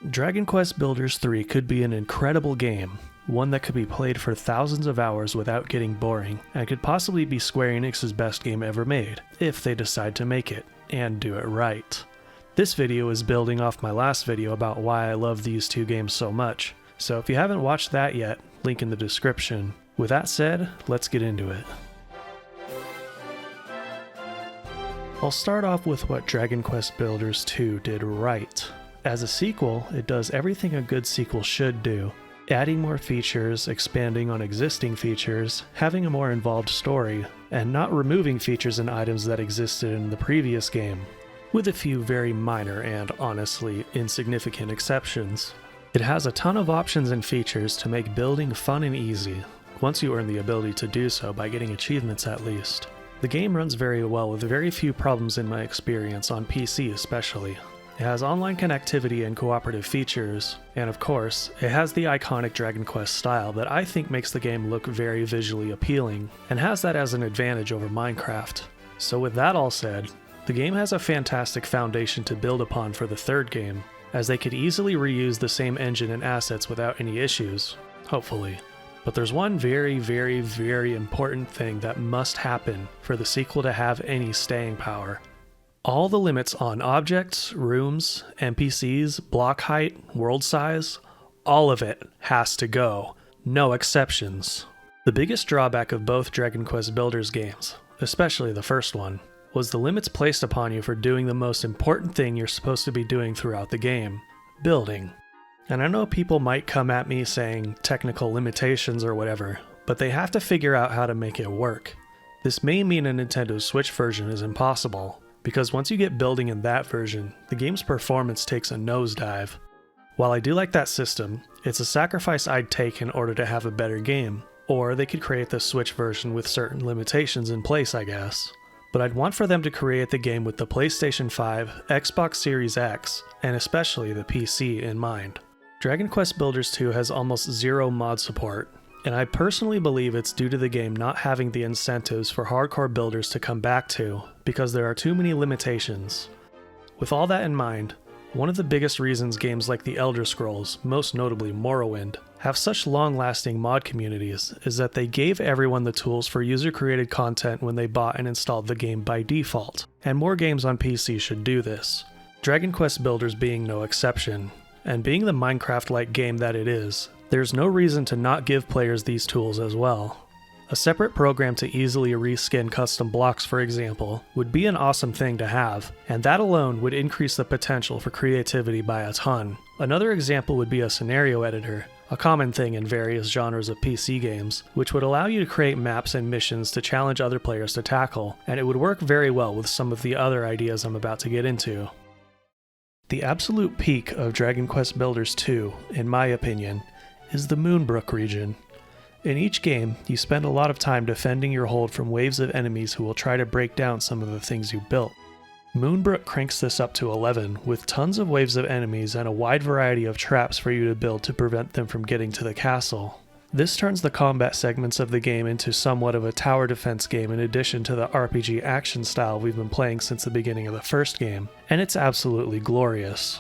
Dragon Quest Builders 3 could be an incredible game, one that could be played for thousands of hours without getting boring, and could possibly be Square Enix's best game ever made, if they decide to make it, and do it right. This video is building off my last video about why I love these two games so much, so if you haven't watched that yet, link in the description. With that said, let's get into it. I'll start off with what Dragon Quest Builders 2 did right. As a sequel, it does everything a good sequel should do, adding more features, expanding on existing features, having a more involved story, and not removing features and items that existed in the previous game, with a few very minor and honestly insignificant exceptions. It has a ton of options and features to make building fun and easy, once you earn the ability to do so by getting achievements at least. The game runs very well with very few problems in my experience, on PC especially. It has online connectivity and cooperative features, and of course, it has the iconic Dragon Quest style that I think makes the game look very visually appealing, and has that as an advantage over Minecraft. So with that all said, the game has a fantastic foundation to build upon for the third game, as they could easily reuse the same engine and assets without any issues, hopefully. But there's one very important thing that must happen for the sequel to have any staying power. All the limits on objects, rooms, NPCs, block height, world size, all of it has to go. No exceptions. The biggest drawback of both Dragon Quest Builders games, especially the first one, was the limits placed upon you for doing the most important thing you're supposed to be doing throughout the game: building. And I know people might come at me saying technical limitations or whatever, but they have to figure out how to make it work. This may mean a Nintendo Switch version is impossible, because once you get building in that version, the game's performance takes a nosedive. While I do like that system, it's a sacrifice I'd take in order to have a better game, or they could create the Switch version with certain limitations in place, I guess. But I'd want for them to create the game with the PlayStation 5, Xbox Series X, and especially the PC in mind. Dragon Quest Builders 2 has almost zero mod support, and I personally believe it's due to the game not having the incentives for hardcore builders to come back to, because there are too many limitations. With all that in mind, one of the biggest reasons games like The Elder Scrolls, most notably Morrowind, have such long-lasting mod communities is that they gave everyone the tools for user-created content when they bought and installed the game by default, and more games on PC should do this. Dragon Quest Builders being no exception, and being the Minecraft-like game that it is, there's no reason to not give players these tools as well. A separate program to easily reskin custom blocks, for example, would be an awesome thing to have, and that alone would increase the potential for creativity by a ton. Another example would be a scenario editor, a common thing in various genres of PC games, which would allow you to create maps and missions to challenge other players to tackle, and it would work very well with some of the other ideas I'm about to get into. The absolute peak of Dragon Quest Builders 2, in my opinion, is the Moonbrook region. In each game, you spend a lot of time defending your hold from waves of enemies who will try to break down some of the things you built. Moonbrook cranks this up to 11, with tons of waves of enemies and a wide variety of traps for you to build to prevent them from getting to the castle. This turns the combat segments of the game into somewhat of a tower defense game in addition to the RPG action style we've been playing since the beginning of the first game, and it's absolutely glorious.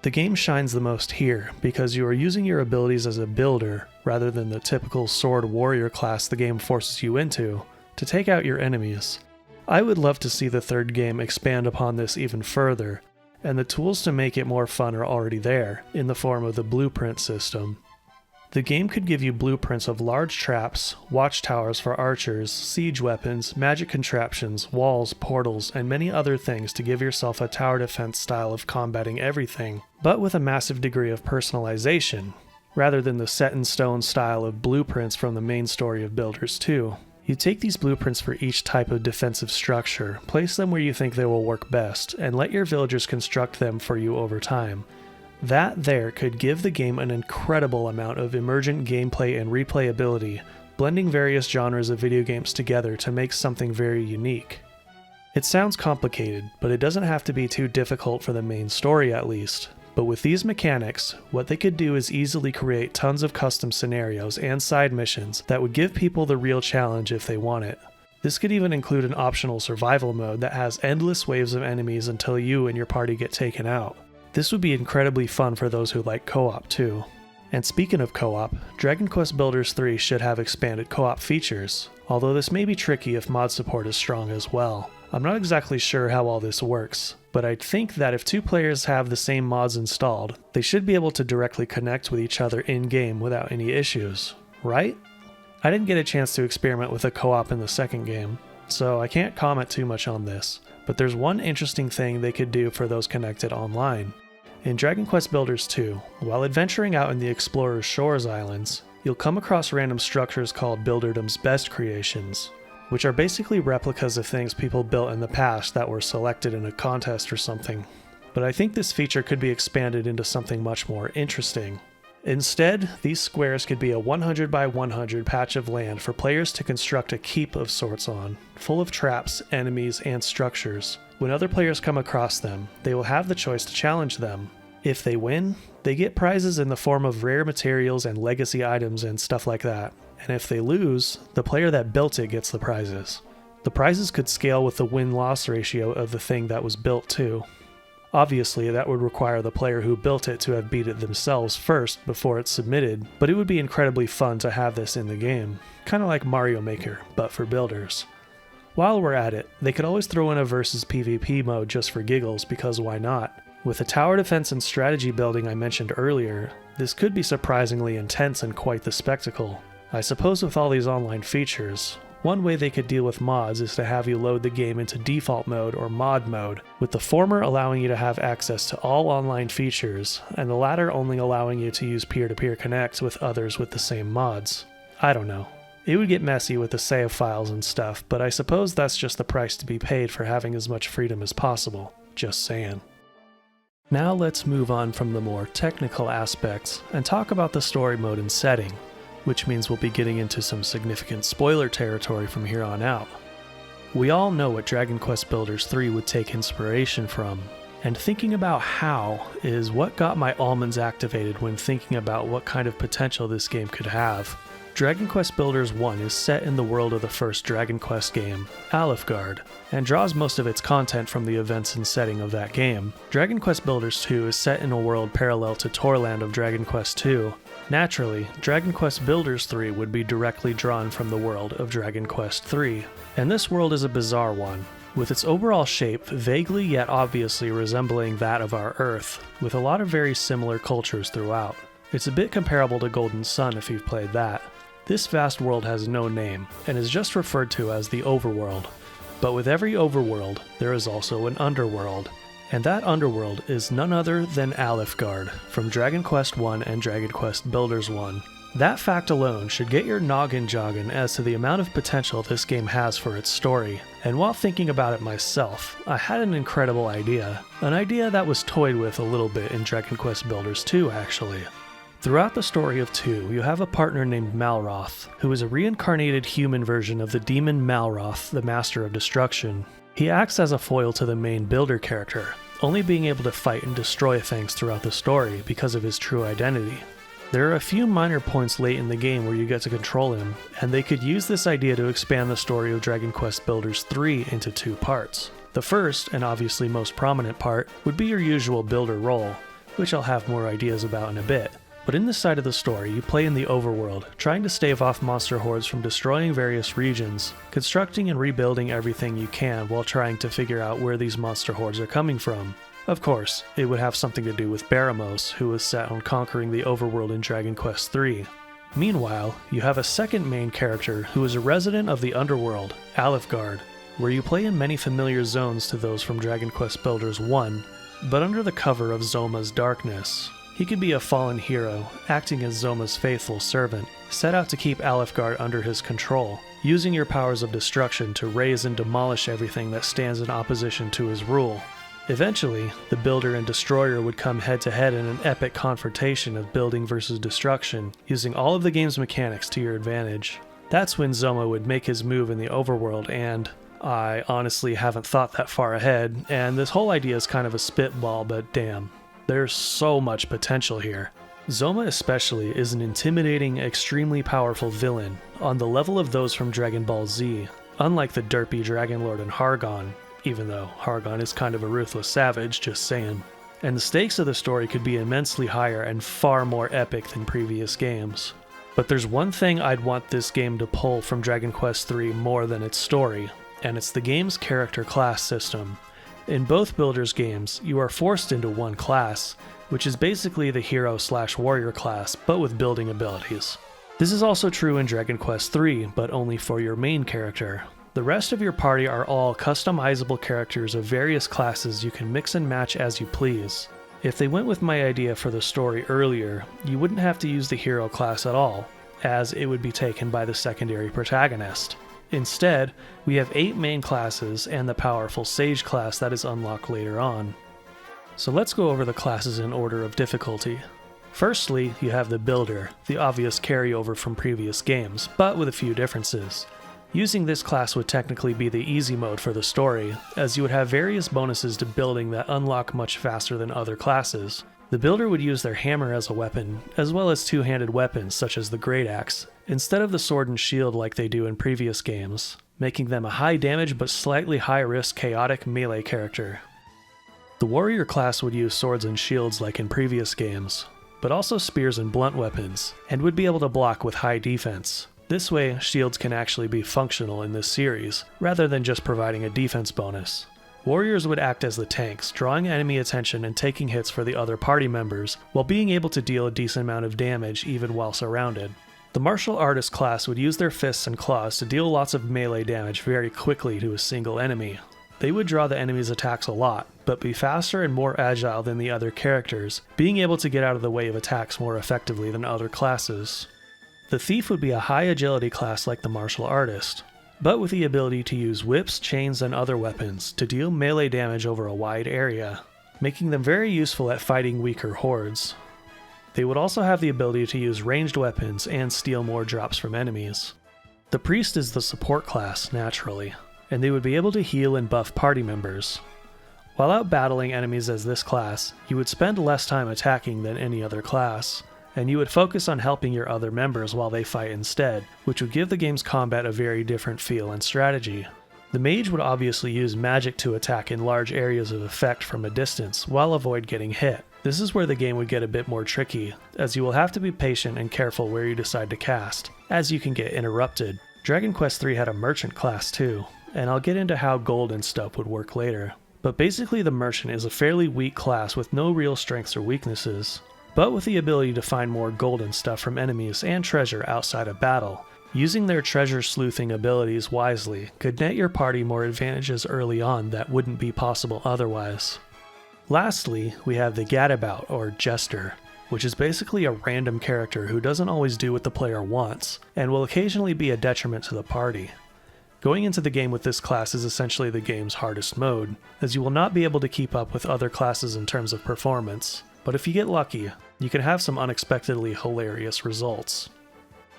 The game shines the most here because you are using your abilities as a builder rather than the typical sword warrior class the game forces you into to take out your enemies. I would love to see the third game expand upon this even further, and the tools to make it more fun are already there, in the form of the blueprint system. The game could give you blueprints of large traps, watchtowers for archers, siege weapons, magic contraptions, walls, portals, and many other things to give yourself a tower defense style of combating everything, but with a massive degree of personalization, rather than the set-in-stone style of blueprints from the main story of Builders 2. You take these blueprints for each type of defensive structure, place them where you think they will work best, and let your villagers construct them for you over time. That there could give the game an incredible amount of emergent gameplay and replayability, blending various genres of video games together to make something very unique. It sounds complicated, but it doesn't have to be too difficult for the main story at least. But with these mechanics, what they could do is easily create tons of custom scenarios and side missions that would give people the real challenge if they want it. This could even include an optional survival mode that has endless waves of enemies until you and your party get taken out. This would be incredibly fun for those who like co-op too. And speaking of co-op, Dragon Quest Builders 3 should have expanded co-op features, although this may be tricky if mod support is strong as well. I'm not exactly sure how all this works, but I'd think that if two players have the same mods installed, they should be able to directly connect with each other in-game without any issues, right? I didn't get a chance to experiment with a co-op in the second game, so I can't comment too much on this, but there's one interesting thing they could do for those connected online. In Dragon Quest Builders 2, while adventuring out in the Explorer's Shores Islands, you'll come across random structures called Builderdom's Best Creations, which are basically replicas of things people built in the past that were selected in a contest or something. But I think this feature could be expanded into something much more interesting. Instead, these squares could be a 100 by 100 patch of land for players to construct a keep of sorts on, full of traps, enemies, and structures. When other players come across them, they will have the choice to challenge them. If they win, they get prizes in the form of rare materials and legacy items and stuff like that. And if they lose, the player that built it gets the prizes. The prizes could scale with the win-loss ratio of the thing that was built too. Obviously, that would require the player who built it to have beat it themselves first before it's submitted, but it would be incredibly fun to have this in the game. Kinda like Mario Maker, but for builders. While we're at it, they could always throw in a versus PvP mode just for giggles, because why not? With the tower defense and strategy building I mentioned earlier, this could be surprisingly intense and quite the spectacle. I suppose with all these online features, one way they could deal with mods is to have you load the game into default mode or mod mode, with the former allowing you to have access to all online features, and the latter only allowing you to use peer-to-peer connects with others with the same mods. I don't know. It would get messy with the save files and stuff, but I suppose that's just the price to be paid for having as much freedom as possible. Just saying. Now let's move on from the more technical aspects and talk about the story mode and setting, which means we'll be getting into some significant spoiler territory from here on out. We all know what Dragon Quest Builders 3 would take inspiration from, and thinking about how is what got my almonds activated when thinking about what kind of potential this game could have. Dragon Quest Builders 1 is set in the world of the first Dragon Quest game, Alefgard, and draws most of its content from the events and setting of that game. Dragon Quest Builders 2 is set in a world parallel to Torland of Dragon Quest 2. Naturally, Dragon Quest Builders 3 would be directly drawn from the world of Dragon Quest 3, and this world is a bizarre one, with its overall shape vaguely yet obviously resembling that of our Earth, with a lot of very similar cultures throughout. It's a bit comparable to Golden Sun if you've played that. This vast world has no name, and is just referred to as the Overworld. But with every overworld, there is also an underworld, and that underworld is none other than Alefgard from Dragon Quest 1 and Dragon Quest Builders 1. That fact alone should get your noggin jogging as to the amount of potential this game has for its story, and while thinking about it myself, I had an incredible idea. An idea that was toyed with a little bit in Dragon Quest Builders 2 actually. Throughout the story of 2, you have a partner named Malroth, who is a reincarnated human version of the demon Malroth, the Master of Destruction. He acts as a foil to the main builder character, only being able to fight and destroy things throughout the story because of his true identity. There are a few minor points late in the game where you get to control him, and they could use this idea to expand the story of Dragon Quest Builders 3 into 2 parts. The first, and obviously most prominent part, would be your usual builder role, which I'll have more ideas about in a bit. But in this side of the story, you play in the overworld, trying to stave off monster hordes from destroying various regions, constructing and rebuilding everything you can while trying to figure out where these monster hordes are coming from. Of course, it would have something to do with Baramos, who was set on conquering the overworld in Dragon Quest III. Meanwhile, you have a second main character who is a resident of the underworld, Alefgard, where you play in many familiar zones to those from Dragon Quest Builders 1, but under the cover of Zoma's darkness. He could be a fallen hero, acting as Zoma's faithful servant, set out to keep Alefgard under his control, using your powers of destruction to raze and demolish everything that stands in opposition to his rule. Eventually, the Builder and Destroyer would come head-to-head in an epic confrontation of building versus destruction, using all of the game's mechanics to your advantage. That's when Zoma would make his move in the overworld, and I honestly haven't thought that far ahead, and this whole idea is kind of a spitball, but damn. There's so much potential here. Zoma especially is an intimidating, extremely powerful villain, on the level of those from Dragon Ball Z, unlike the derpy Dragon Lord and Hargon, even though Hargon is kind of a ruthless savage, just saying. and the stakes of the story could be immensely higher and far more epic than previous games. But there's one thing I'd want this game to pull from Dragon Quest III more than its story, and it's the game's character class system. In both Builders games, you are forced into one class, which is basically the hero/warrior class, but with building abilities. This is also true in Dragon Quest III, but only for your main character. The rest of your party are all customizable characters of various classes you can mix and match as you please. If they went with my idea for the story earlier, you wouldn't have to use the hero class at all, as it would be taken by the secondary protagonist. Instead, we have 8 main classes and the powerful Sage class that is unlocked later on. So let's go over the classes in order of difficulty. Firstly, you have the Builder, the obvious carryover from previous games, but with a few differences. Using this class would technically be the easy mode for the story, as you would have various bonuses to building that unlock much faster than other classes. The Builder would use their hammer as a weapon, as well as two-handed weapons such as the Great Axe, instead of the sword and shield like they do in previous games, making them a high damage but slightly high risk chaotic melee character. The Warrior class would use swords and shields like in previous games, but also spears and blunt weapons, and would be able to block with high defense. This way, shields can actually be functional in this series, rather than just providing a defense bonus. Warriors would act as the tanks, drawing enemy attention and taking hits for the other party members, while being able to deal a decent amount of damage even while surrounded. The Martial Artist class would use their fists and claws to deal lots of melee damage very quickly to a single enemy. They would draw the enemy's attacks a lot, but be faster and more agile than the other characters, being able to get out of the way of attacks more effectively than other classes. The Thief would be a high agility class like the Martial Artist, but with the ability to use whips, chains, and other weapons to deal melee damage over a wide area, making them very useful at fighting weaker hordes. They would also have the ability to use ranged weapons and steal more drops from enemies. The Priest is the support class, naturally, and they would be able to heal and buff party members. While out battling enemies as this class, you would spend less time attacking than any other class, and you would focus on helping your other members while they fight instead, which would give the game's combat a very different feel and strategy. The Mage would obviously use magic to attack in large areas of effect from a distance, while avoid getting hit. This is where the game would get a bit more tricky, as you will have to be patient and careful where you decide to cast, as you can get interrupted. Dragon Quest III had a Merchant class too, and I'll get into how gold and stuff would work later. But basically the Merchant is a fairly weak class with no real strengths or weaknesses, but with the ability to find more gold and stuff from enemies and treasure outside of battle. Using their treasure sleuthing abilities wisely could net your party more advantages early on that wouldn't be possible otherwise. Lastly, we have the Gadabout or Jester, which is basically a random character who doesn't always do what the player wants, and will occasionally be a detriment to the party. Going into the game with this class is essentially the game's hardest mode, as you will not be able to keep up with other classes in terms of performance, but if you get lucky, you can have some unexpectedly hilarious results.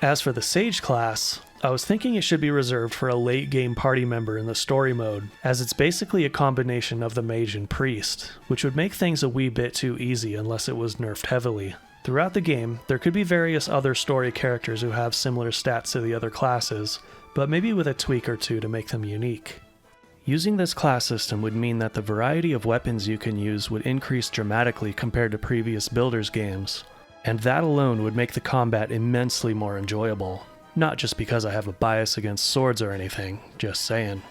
As for the Sage class, I was thinking it should be reserved for a late game party member in the story mode, as it's basically a combination of the Mage and Priest, which would make things a wee bit too easy unless it was nerfed heavily. Throughout the game, there could be various other story characters who have similar stats to the other classes, but maybe with a tweak or two to make them unique. Using this class system would mean that the variety of weapons you can use would increase dramatically compared to previous Builders games, and that alone would make the combat immensely more enjoyable. Not just because I have a bias against swords or anything, just saying.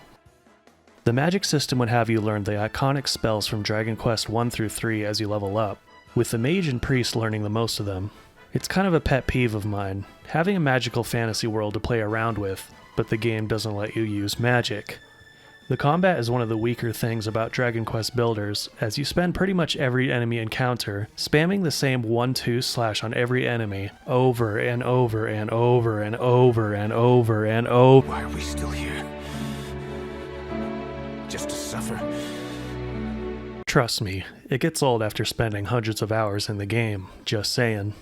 The magic system would have you learn the iconic spells from Dragon Quest 1 through 3 as you level up, with the Mage and Priest learning the most of them. It's kind of a pet peeve of mine, having a magical fantasy world to play around with, but the game doesn't let you use magic. The combat is one of the weaker things about Dragon Quest Builders, as you spend pretty much every enemy encounter spamming the same 1-2 slash on every enemy over and over and over and over and over and over. Why are we still here? Just to suffer? Trust me, it gets old after spending hundreds of hours in the game, just saying.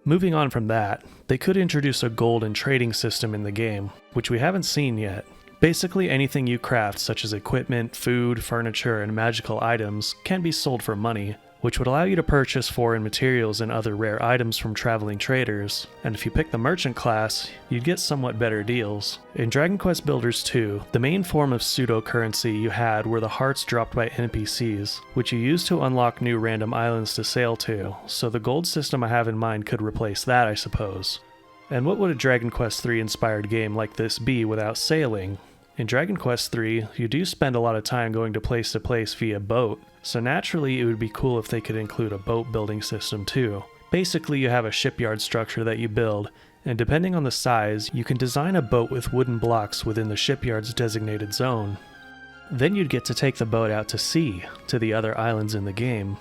Moving on from that, they could introduce a gold and trading system in the game, which we haven't seen yet. Basically anything you craft, such as equipment, food, furniture, and magical items, can be sold for money, which would allow you to purchase foreign materials and other rare items from traveling traders, and if you pick the merchant class, you'd get somewhat better deals. In Dragon Quest Builders 2, the main form of pseudo-currency you had were the hearts dropped by NPCs, which you used to unlock new random islands to sail to, so the gold system I have in mind could replace that, I suppose. And what would a Dragon Quest III inspired game like this be without sailing? In Dragon Quest III, you do spend a lot of time going to place via boat, so naturally it would be cool if they could include a boat building system too. Basically, you have a shipyard structure that you build, and depending on the size, you can design a boat with wooden blocks within the shipyard's designated zone. Then you'd get to take the boat out to sea, to the other islands in the game.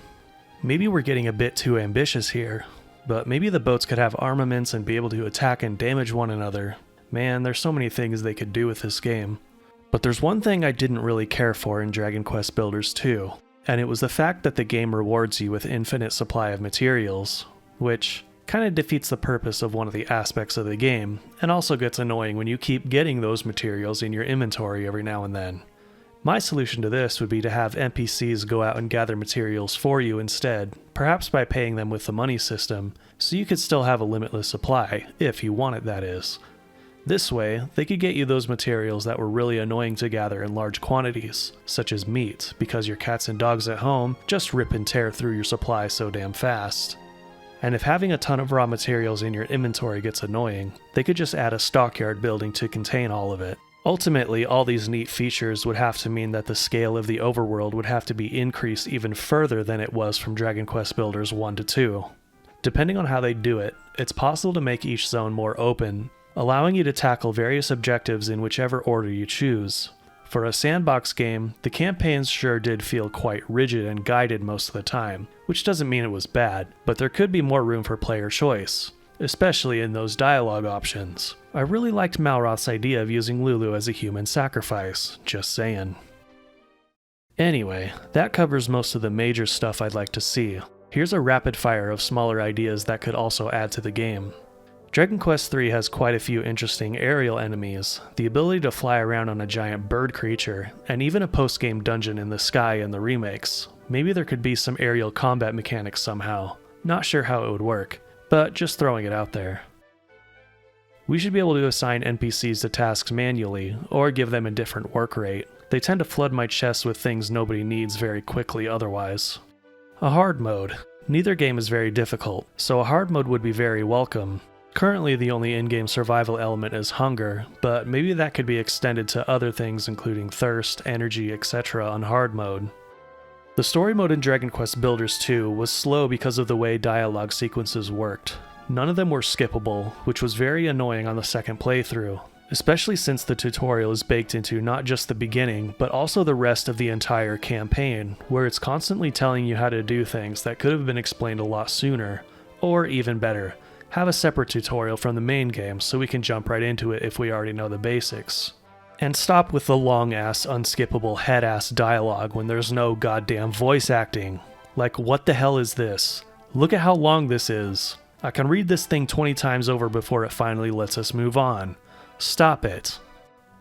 Maybe we're getting a bit too ambitious here, but maybe the boats could have armaments and be able to attack and damage one another. Man, there's so many things they could do with this game. But there's one thing I didn't really care for in Dragon Quest Builders 2, and it was the fact that the game rewards you with infinite supply of materials, which kinda defeats the purpose of one of the aspects of the game, and also gets annoying when you keep getting those materials in your inventory every now and then. My solution to this would be to have NPCs go out and gather materials for you instead, perhaps by paying them with the money system, so you could still have a limitless supply, if you want it that is. This way, they could get you those materials that were really annoying to gather in large quantities, such as meat, because your cats and dogs at home just rip and tear through your supply so damn fast. And if having a ton of raw materials in your inventory gets annoying, they could just add a stockyard building to contain all of it. Ultimately, all these neat features would have to mean that the scale of the overworld would have to be increased even further than it was from Dragon Quest Builders 1 to 2. Depending on how they do it, it's possible to make each zone more open, allowing you to tackle various objectives in whichever order you choose. For a sandbox game, the campaigns sure did feel quite rigid and guided most of the time, which doesn't mean it was bad, but there could be more room for player choice, especially in those dialogue options. I really liked Malroth's idea of using Lulu as a human sacrifice, just saying. Anyway, that covers most of the major stuff I'd like to see. Here's a rapid fire of smaller ideas that could also add to the game. Dragon Quest III has quite a few interesting aerial enemies, the ability to fly around on a giant bird creature, and even a post-game dungeon in the sky in the remakes. Maybe there could be some aerial combat mechanics somehow. Not sure how it would work, but just throwing it out there. We should be able to assign NPCs to tasks manually, or give them a different work rate. They tend to flood my chest with things nobody needs very quickly otherwise. A hard mode. Neither game is very difficult, so a hard mode would be very welcome. Currently, the only in-game survival element is hunger, but maybe that could be extended to other things including thirst, energy, etc. on hard mode. The story mode in Dragon Quest Builders 2 was slow because of the way dialogue sequences worked. None of them were skippable, which was very annoying on the second playthrough, especially since the tutorial is baked into not just the beginning, but also the rest of the entire campaign, where it's constantly telling you how to do things that could have been explained a lot sooner, or even better, have a separate tutorial from the main game so we can jump right into it if we already know the basics. And stop with the long-ass, unskippable head-ass dialogue when there's no goddamn voice acting. Like, what the hell is this? Look at how long this is. I can read this thing 20 times over before it finally lets us move on. Stop it.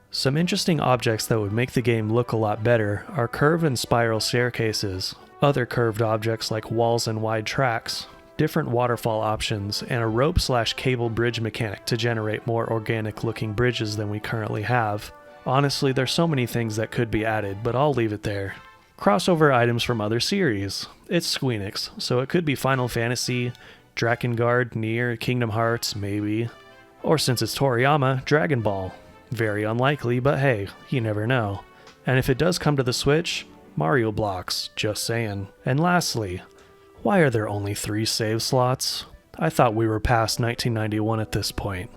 Some interesting objects that would make the game look a lot better are curve and spiral staircases, other curved objects like walls and wide tracks, different waterfall options, and a rope/cable bridge mechanic to generate more organic looking bridges than we currently have. Honestly, there's so many things that could be added, but I'll leave it there. Crossover items from other series. It's Squeenix, so it could be Final Fantasy, Drakengard, Nier, Kingdom Hearts, maybe. Or since it's Toriyama, Dragon Ball. Very unlikely, but hey, you never know. And if it does come to the Switch, Mario blocks, just saying. And lastly, why are there only 3 save slots? I thought we were past 1991 at this point.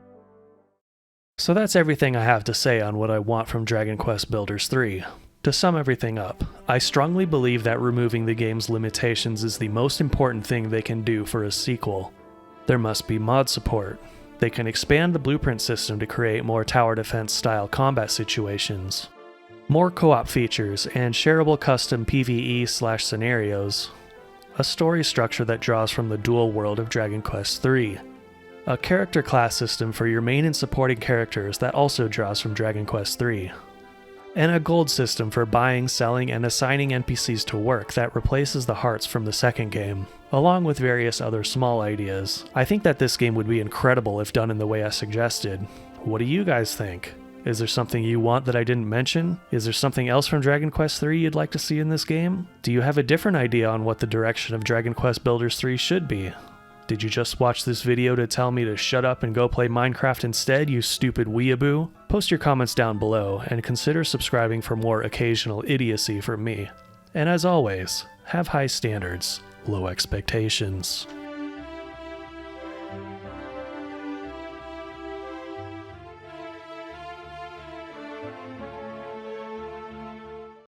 So that's everything I have to say on what I want from Dragon Quest Builders 3. To sum everything up, I strongly believe that removing the game's limitations is the most important thing they can do for a sequel. There must be mod support. They can expand the blueprint system to create more tower defense style combat situations, more co-op features, and shareable custom PvE/scenarios. A story structure that draws from the dual world of Dragon Quest III. A character class system for your main and supporting characters that also draws from Dragon Quest III. and a gold system for buying, selling, and assigning NPCs to work that replaces the hearts from the second game, along with various other small ideas. I think that this game would be incredible if done in the way I suggested. What do you guys think? Is there something you want that I didn't mention? Is there something else from Dragon Quest III you'd like to see in this game? Do you have a different idea on what the direction of Dragon Quest Builders 3 should be? Did you just watch this video to tell me to shut up and go play Minecraft instead, you stupid weeaboo? Post your comments down below, and consider subscribing for more occasional idiocy from me. And as always, have high standards, low expectations.